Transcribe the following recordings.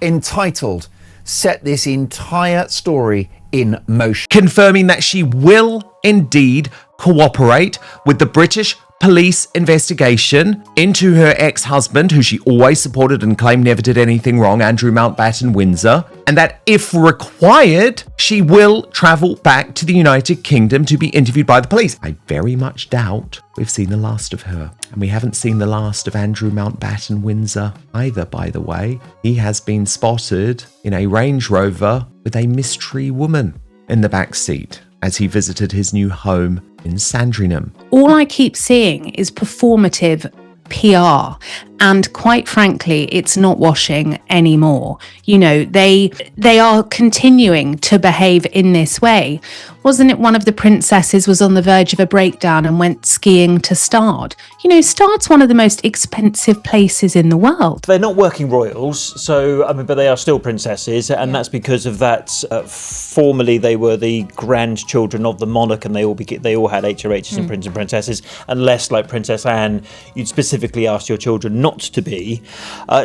entitled set this entire story in motion, confirming that she will indeed cooperate with the British police investigation into her ex-husband, who she always supported and claimed never did anything wrong, Andrew Mountbatten Windsor, and that if required, she will travel back to the United Kingdom to be interviewed by the police. I very much doubt we've seen the last of her. And we haven't seen the last of Andrew Mountbatten Windsor either, by the way. He has been spotted in a Range Rover with a mystery woman in the back seat as he visited his new home in Sandringham. All I keep seeing is performative PR, and quite frankly, it's not washing anymore. You know, they are continuing to behave in this way. Wasn't it one of the princesses was on the verge of a breakdown and went skiing to Stard? You know, Stard's one of the most expensive places in the world. They're not working royals, so but they are still princesses, and that's because of that. Formerly, they were the grandchildren of the monarch, and they all had HRHs and prince and princesses, unless, like Princess Anne, you'd specifically ask your children not to be.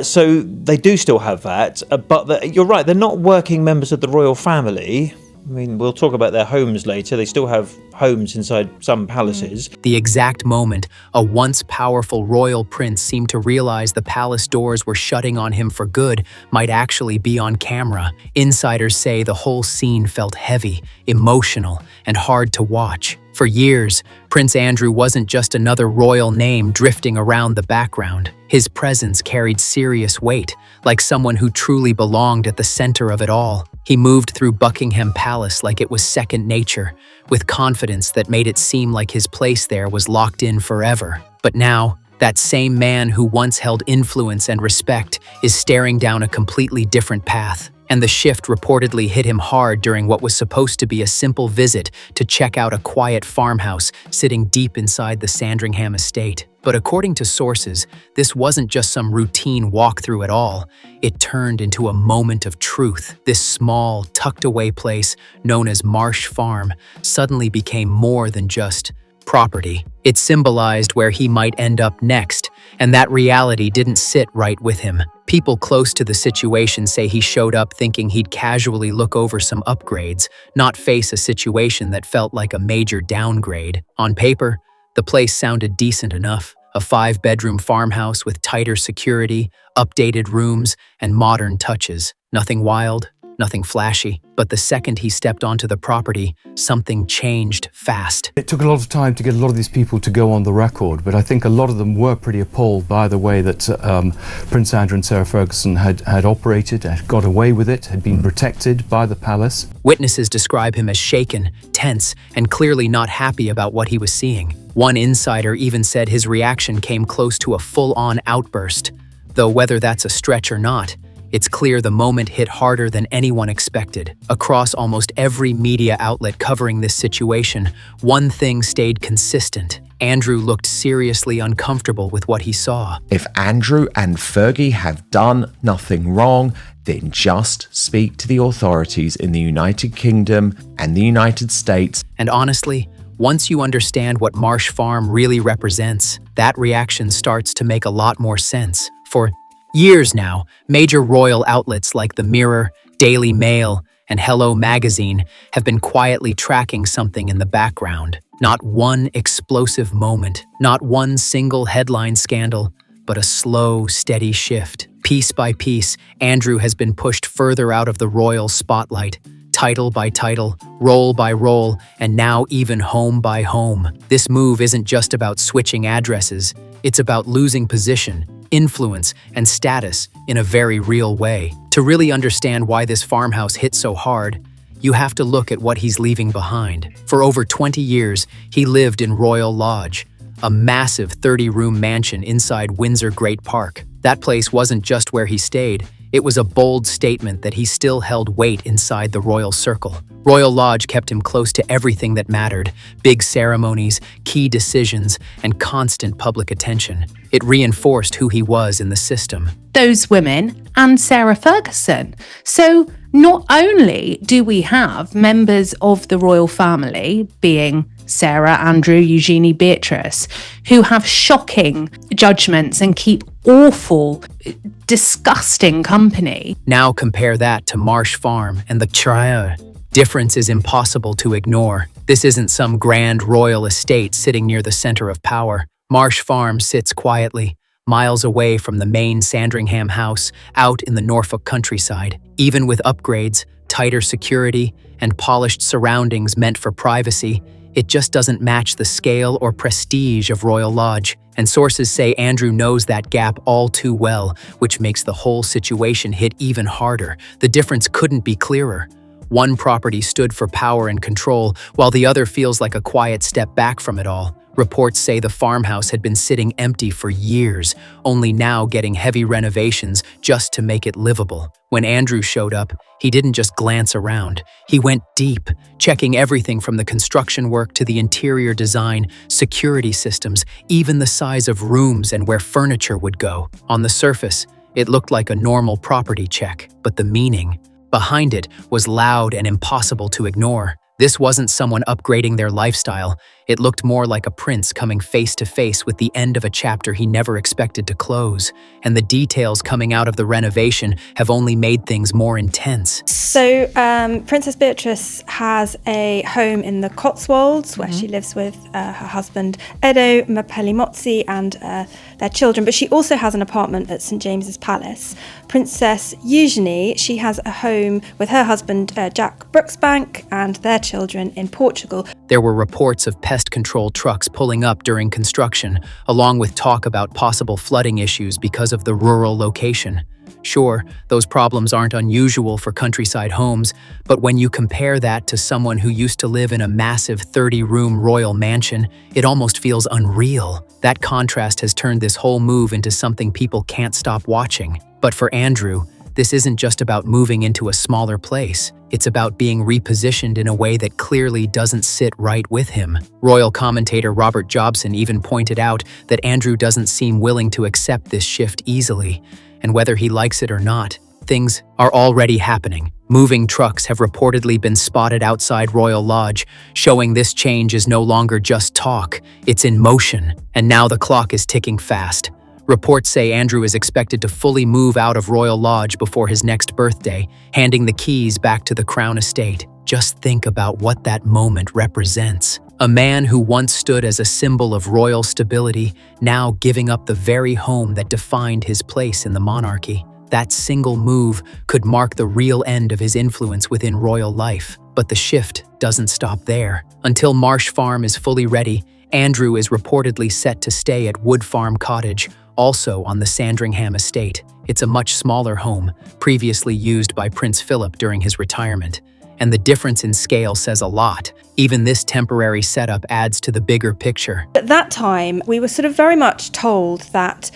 So they do still have that, but you're right, they're not working members of the royal family. I mean, we'll talk about their homes later. They still have homes inside some palaces. The exact moment a once powerful royal prince seemed to realize the palace doors were shutting on him for good might actually be on camera. Insiders say the whole scene felt heavy, emotional, and hard to watch. For years, Prince Andrew wasn't just another royal name drifting around the background. His presence carried serious weight, like someone who truly belonged at the center of it all. He moved through Buckingham Palace like it was second nature, with confidence that made it seem like his place there was locked in forever. But now, that same man who once held influence and respect is staring down a completely different path. And the shift reportedly hit him hard during what was supposed to be a simple visit to check out a quiet farmhouse sitting deep inside the Sandringham estate. But according to sources, this wasn't just some routine walkthrough at all. It turned into a moment of truth. This small, tucked-away place, known as Marsh Farm, suddenly became more than just property. It symbolized where he might end up next, and that reality didn't sit right with him. People close to the situation say he showed up thinking he'd casually look over some upgrades, not face a situation that felt like a major downgrade. On paper, the place sounded decent enough. A 5-bedroom farmhouse with tighter security, updated rooms, and modern touches. Nothing wild, nothing flashy. But the second he stepped onto the property, something changed fast. It took a lot of time to get a lot of these people to go on the record, but I think a lot of them were pretty appalled by the way that Prince Andrew and Sarah Ferguson had operated, had got away with it, had been protected by the palace. Witnesses describe him as shaken, tense, and clearly not happy about what he was seeing. One insider even said his reaction came close to a full-on outburst. Though whether that's a stretch or not, it's clear the moment hit harder than anyone expected. Across almost every media outlet covering this situation, one thing stayed consistent. Andrew looked seriously uncomfortable with what he saw. If Andrew and Fergie have done nothing wrong, then just speak to the authorities in the United Kingdom and the United States. And honestly, once you understand what Marsh Farm really represents, that reaction starts to make a lot more sense. For years now, major royal outlets like the Mirror, Daily Mail, and Hello Magazine have been quietly tracking something in the background. Not one explosive moment, not one single headline scandal, but a slow, steady shift. Piece by piece, Andrew has been pushed further out of the royal spotlight, title by title, role by role, and now even home by home. This move isn't just about switching addresses, it's about losing position, influence, and status in a very real way. To really understand why this farmhouse hit so hard, you have to look at what he's leaving behind. For over 20 years, he lived in Royal Lodge, a massive 30-room mansion inside Windsor Great Park. That place wasn't just where he stayed, it was a bold statement that he still held weight inside the royal circle. Royal Lodge kept him close to everything that mattered: big ceremonies, key decisions, and constant public attention. It reinforced who he was in the system. Those women and Sarah Ferguson. So not only do we have members of the royal family, being Sarah, Andrew, Eugenie, Beatrice, who have shocking judgments and keep awful, disgusting company. Now compare that to Marsh Farm and the Trier. Difference is impossible to ignore. This isn't some grand royal estate sitting near the center of power. Marsh Farm sits quietly, miles away from the main Sandringham house, out in the Norfolk countryside. Even with upgrades, tighter security, and polished surroundings meant for privacy, it just doesn't match the scale or prestige of Royal Lodge. And sources say Andrew knows that gap all too well, which makes the whole situation hit even harder. The difference couldn't be clearer. One property stood for power and control, while the other feels like a quiet step back from it all. Reports say the farmhouse had been sitting empty for years, only now getting heavy renovations just to make it livable. When Andrew showed up, he didn't just glance around. He went deep, checking everything from the construction work to the interior design, security systems, even the size of rooms and where furniture would go. On the surface, it looked like a normal property check, but the meaning behind it was loud and impossible to ignore. This wasn't someone upgrading their lifestyle. It looked more like a prince coming face to face with the end of a chapter he never expected to close. And the details coming out of the renovation have only made things more intense. So Princess Beatrice has a home in the Cotswolds where she lives with her husband Edo Mapelimotsi and their children, but she also has an apartment at St James's Palace. Princess Eugenie, she has a home with her husband Jack Brooksbank and their children in Portugal. There were reports of pest control trucks pulling up during construction, along with talk about possible flooding issues because of the rural location. Sure, those problems aren't unusual for countryside homes, but when you compare that to someone who used to live in a massive 30-room royal mansion, it almost feels unreal. That contrast has turned this whole move into something people can't stop watching. But for Andrew, this isn't just about moving into a smaller place. It's about being repositioned in a way that clearly doesn't sit right with him. Royal commentator Robert Jobson even pointed out that Andrew doesn't seem willing to accept this shift easily. And whether he likes it or not, things are already happening. Moving trucks have reportedly been spotted outside Royal Lodge, showing this change is no longer just talk, it's in motion. And now the clock is ticking fast. Reports say Andrew is expected to fully move out of Royal Lodge before his next birthday, handing the keys back to the Crown Estate. Just think about what that moment represents. A man who once stood as a symbol of royal stability, now giving up the very home that defined his place in the monarchy. That single move could mark the real end of his influence within royal life. But the shift doesn't stop there. Until Marsh Farm is fully ready, Andrew is reportedly set to stay at Wood Farm Cottage, also on the Sandringham estate. It's a much smaller home, previously used by Prince Philip during his retirement. And the difference in scale says a lot. Even this temporary setup adds to the bigger picture. At that time, we were sort of very much told that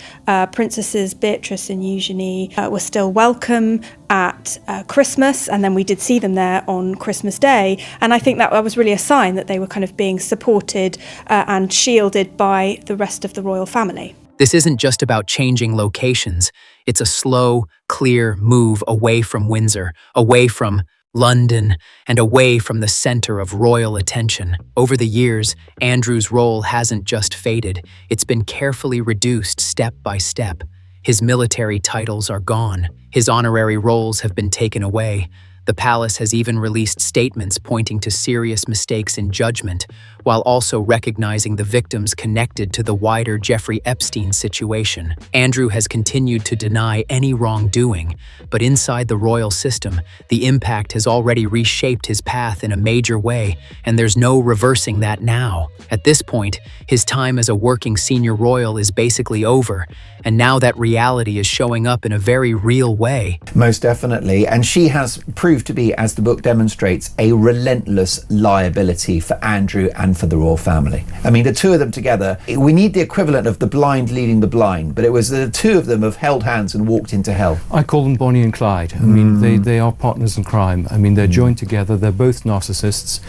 Princesses Beatrice and Eugenie were still welcome at Christmas, and then we did see them there on Christmas Day. And I think that was really a sign that they were kind of being supported and shielded by the rest of the royal family. This isn't just about changing locations. It's a slow, clear move away from Windsor, away from London, and away from the center of royal attention. Over the years, Andrew's role hasn't just faded. It's been carefully reduced step by step. His military titles are gone. His honorary roles have been taken away. The palace has even released statements pointing to serious mistakes in judgment, while also recognizing the victims connected to the wider Jeffrey Epstein situation. Andrew has continued to deny any wrongdoing, but inside the royal system, the impact has already reshaped his path in a major way, and there's no reversing that now. At this point, his time as a working senior royal is basically over, and now that reality is showing up in a very real way. Most definitely. And she has proved to be, as the book demonstrates, a relentless liability for Andrew and for the royal family. I mean, the two of them together, we need the equivalent of the blind leading the blind, but it was the two of them have held hands and walked into hell. I call them Bonnie and Clyde. I mean, they are partners in crime. I mean, they're joined together. They're both narcissists.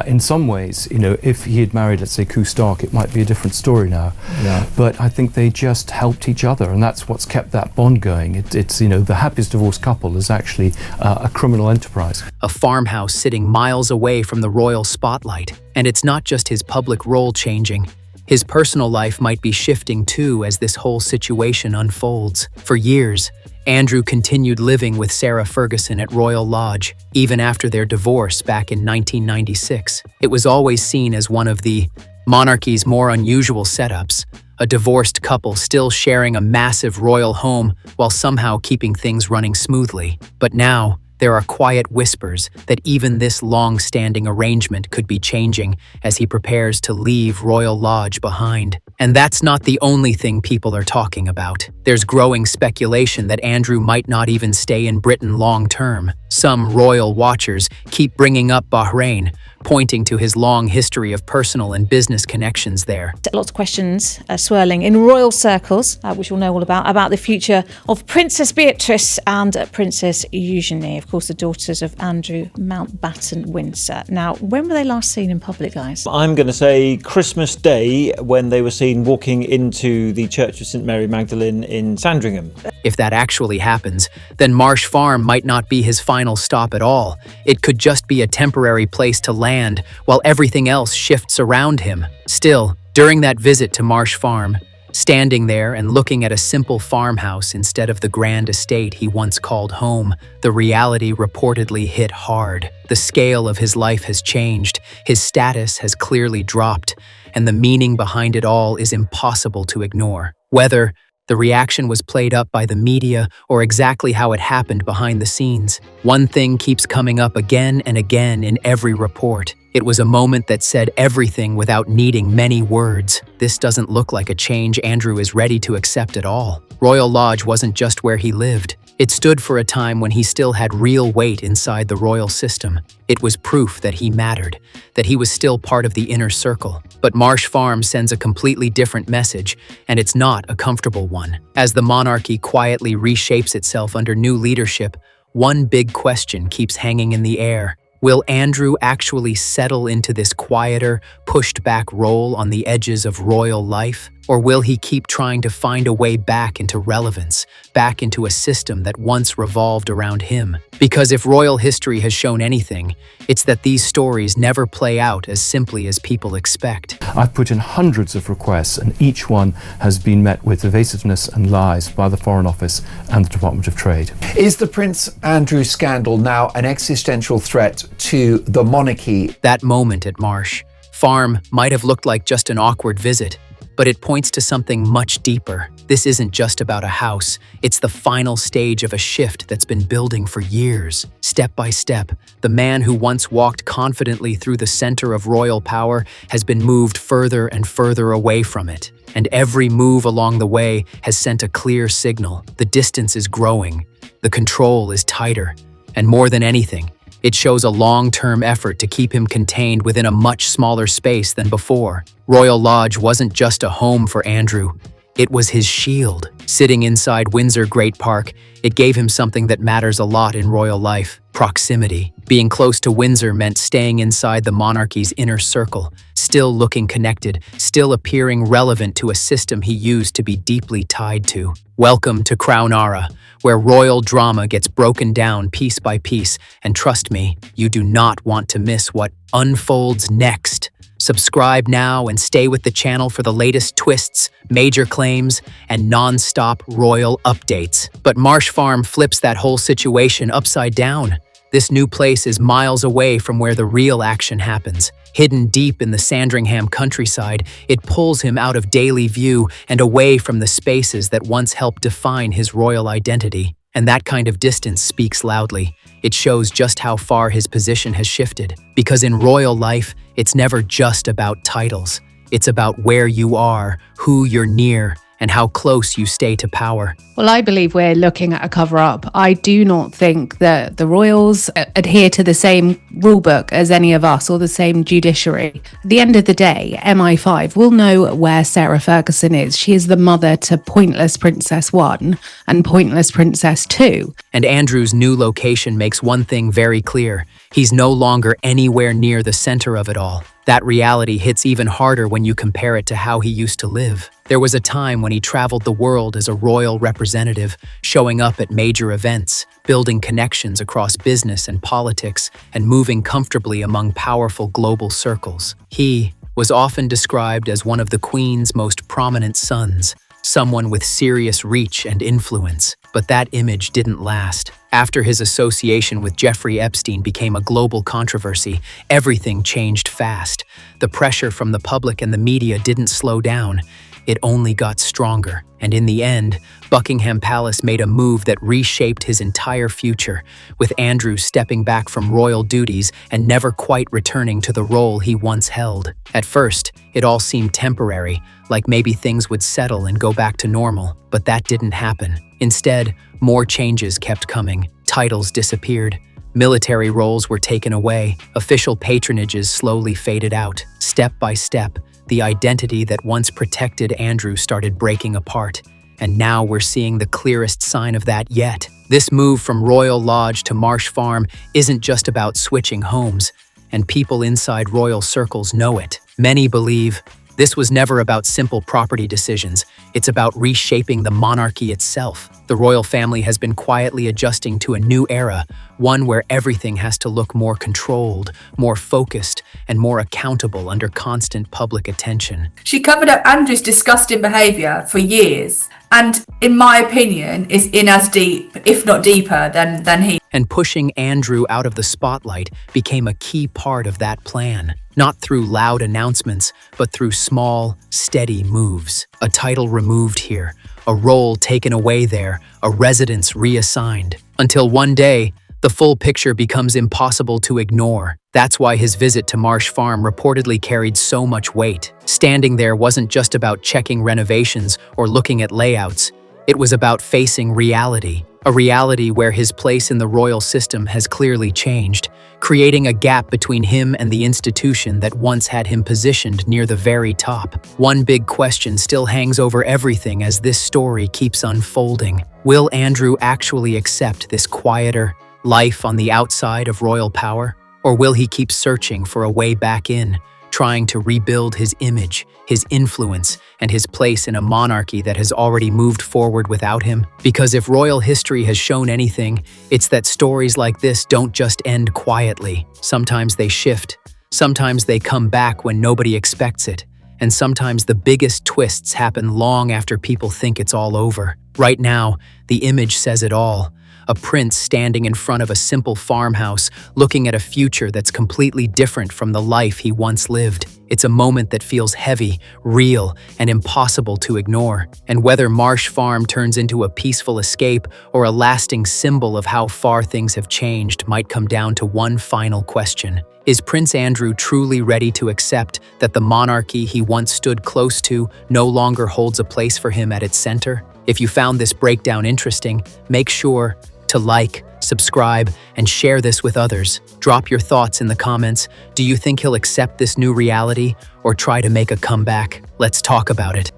In some ways, you know, if he had married, let's say, Koo Stark, it might be a different story now. Yeah. But I think they just helped each other, and that's what's kept that bond going. It's you know, the happiest divorced couple is actually a criminal enterprise. A farmhouse sitting miles away from the royal spotlight. And it's not just his public role changing. His personal life might be shifting too as this whole situation unfolds. For years, Andrew continued living with Sarah Ferguson at Royal Lodge, even after their divorce back in 1996. It was always seen as one of the monarchy's more unusual setups, a divorced couple still sharing a massive royal home while somehow keeping things running smoothly. But now, there are quiet whispers that even this long-standing arrangement could be changing as he prepares to leave Royal Lodge behind. And that's not the only thing people are talking about. There's growing speculation that Andrew might not even stay in Britain long-term. Some royal watchers keep bringing up Bahrain, pointing to his long history of personal and business connections there. Lots of questions swirling in royal circles, which we'll know all about the future of Princess Beatrice and Princess Eugenie, of course, the daughters of Andrew Mountbatten Windsor. Now, when were they last seen in public, guys? I'm going to say Christmas Day, when they were seen walking into the Church of St Mary Magdalene in Sandringham. If that actually happens, then Marsh Farm might not be his final stop at all. It could just be a temporary place to land while everything else shifts around him. Still, during that visit to Marsh Farm, standing there and looking at a simple farmhouse instead of the grand estate he once called home, the reality reportedly hit hard. The scale of his life has changed, his status has clearly dropped, and the meaning behind it all is impossible to ignore. Whether the reaction was played up by the media or exactly how it happened behind the scenes, one thing keeps coming up again and again in every report. It was a moment that said everything without needing many words. This doesn't look like a change Andrew is ready to accept at all. Royal Lodge wasn't just where he lived. It stood for a time when he still had real weight inside the royal system. It was proof that he mattered, that he was still part of the inner circle. But Marsh Farm sends a completely different message, and it's not a comfortable one. As the monarchy quietly reshapes itself under new leadership, one big question keeps hanging in the air. Will Andrew actually settle into this quieter, pushed-back role on the edges of royal life? Or will he keep trying to find a way back into relevance, back into a system that once revolved around him? Because if royal history has shown anything, it's that these stories never play out as simply as people expect. I've put in hundreds of requests, and each one has been met with evasiveness and lies by the Foreign Office and the Department of Trade. Is the Prince Andrew scandal now an existential threat to the monarchy? That moment at Marsh Farm might have looked like just an awkward visit, but it points to something much deeper. This isn't just about a house, it's the final stage of a shift that's been building for years. Step by step, the man who once walked confidently through the center of royal power has been moved further and further away from it. And every move along the way has sent a clear signal. The distance is growing, the control is tighter, and more than anything, it shows a long-term effort to keep him contained within a much smaller space than before. Royal Lodge wasn't just a home for Andrew, it was his shield. Sitting inside Windsor Great Park, it gave him something that matters a lot in royal life: proximity. Being close to Windsor meant staying inside the monarchy's inner circle, still looking connected, still appearing relevant to a system he used to be deeply tied to. Welcome to Crown Ara, where royal drama gets broken down piece by piece, and trust me, you do not want to miss what unfolds next. Subscribe now and stay with the channel for the latest twists, major claims, and non-stop royal updates. But Marsh Farm flips that whole situation upside down. This new place is miles away from where the real action happens. Hidden deep in the Sandringham countryside, it pulls him out of daily view and away from the spaces that once helped define his royal identity. And that kind of distance speaks loudly. It shows just how far his position has shifted. Because in royal life, it's never just about titles. It's about where you are, who you're near, and how close you stay to power. Well, I believe we're looking at a cover-up. I do not think that the royals adhere to the same rulebook as any of us or the same judiciary. At the end of the day, MI5 will know where Sarah Ferguson is. She is the mother to Pointless Princess 1 and Pointless Princess 2. And Andrew's new location makes one thing very clear. He's no longer anywhere near the center of it all. That reality hits even harder when you compare it to how he used to live. There was a time when he traveled the world as a royal representative, showing up at major events, building connections across business and politics, and moving comfortably among powerful global circles. He was often described as one of the Queen's most prominent sons, someone with serious reach and influence. But that image didn't last. After his association with Jeffrey Epstein became a global controversy, everything changed fast. The pressure from the public and the media didn't slow down. It only got stronger. And in the end, Buckingham Palace made a move that reshaped his entire future, with Andrew stepping back from royal duties and never quite returning to the role he once held. At first, it all seemed temporary, like maybe things would settle and go back to normal, but that didn't happen. Instead, more changes kept coming. Titles disappeared. Military roles were taken away. Official patronages slowly faded out. Step by step, the identity that once protected Andrew started breaking apart. And now we're seeing the clearest sign of that yet. This move from Royal Lodge to Marsh Farm isn't just about switching homes, and people inside royal circles know it. Many believe this was never about simple property decisions. It's about reshaping the monarchy itself. The royal family has been quietly adjusting to a new era, one where everything has to look more controlled, more focused, and more accountable under constant public attention. She covered up Andrew's disgusting behaviour for years, and in my opinion is in as deep, if not deeper, than he. And pushing Andrew out of the spotlight became a key part of that plan. Not through loud announcements, but through small, steady moves. A title removed here, a role taken away there, a residence reassigned. Until one day, the full picture becomes impossible to ignore. That's why his visit to Marsh Farm reportedly carried so much weight. Standing there wasn't just about checking renovations or looking at layouts. It was about facing reality. A reality where his place in the royal system has clearly changed, creating a gap between him and the institution that once had him positioned near the very top. One big question still hangs over everything as this story keeps unfolding. Will Andrew actually accept this quieter life on the outside of royal power? Or will he keep searching for a way back in, trying to rebuild his image, his influence, and his place in a monarchy that has already moved forward without him? Because if royal history has shown anything, it's that stories like this don't just end quietly. Sometimes they shift, sometimes they come back when nobody expects it, and sometimes the biggest twists happen long after people think it's all over. Right now, the image says it all. A prince standing in front of a simple farmhouse, looking at a future that's completely different from the life he once lived. It's a moment that feels heavy, real, and impossible to ignore. And whether Marsh Farm turns into a peaceful escape or a lasting symbol of how far things have changed might come down to one final question. Is Prince Andrew truly ready to accept that the monarchy he once stood close to no longer holds a place for him at its center? If you found this breakdown interesting, make sure to like, subscribe, and share this with others. Drop your thoughts in the comments. Do you think he'll accept this new reality or try to make a comeback? Let's talk about it.